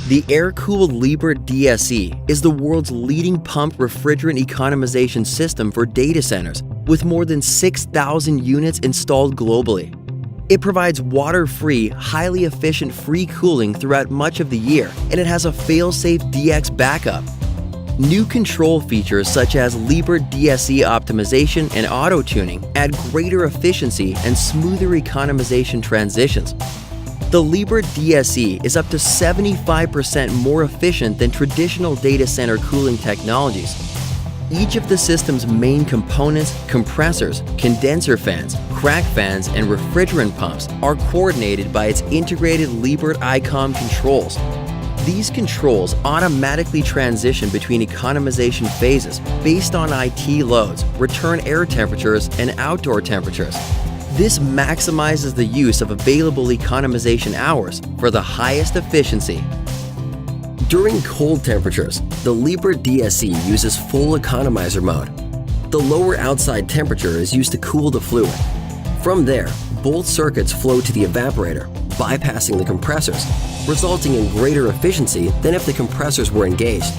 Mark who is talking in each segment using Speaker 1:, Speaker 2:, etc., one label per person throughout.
Speaker 1: The air-cooled Liebert DSE is the world's leading pump refrigerant economization system for data centers, with more than 6,000 units installed globally. It provides water-free, highly efficient free cooling throughout much of the year, and it has a fail-safe DX backup. New control features such as Liebert DSE optimization and auto-tuning add greater efficiency and smoother economization transitions. The Liebert DSE is up to 75% more efficient than traditional data center cooling technologies. Each of the system's main components, compressors, condenser fans, crack fans, and refrigerant pumps are coordinated by its integrated Liebert ICOM controls. These controls automatically transition between economization phases based on IT loads, return air temperatures, and outdoor temperatures. This maximizes the use of available economization hours for the highest efficiency. During cold temperatures, the Liebert DSE uses full economizer mode. The lower outside temperature is used to cool the fluid. From there, both circuits flow to the evaporator, bypassing the compressors, resulting in greater efficiency than if the compressors were engaged.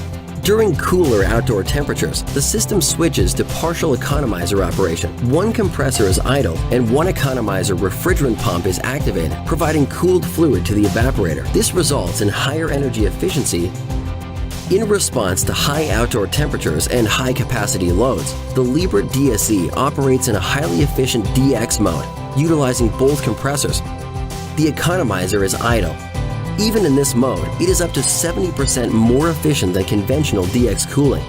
Speaker 1: During cooler outdoor temperatures, the system switches to partial economizer operation. One compressor is idle and one economizer refrigerant pump is activated, providing cooled fluid to the evaporator. This results in higher energy efficiency. In response to high outdoor temperatures and high capacity loads, the Liebert DSE operates in a highly efficient DX mode, utilizing both compressors. The economizer is idle. Even in this mode, it is up to 70% more efficient than conventional DX cooling.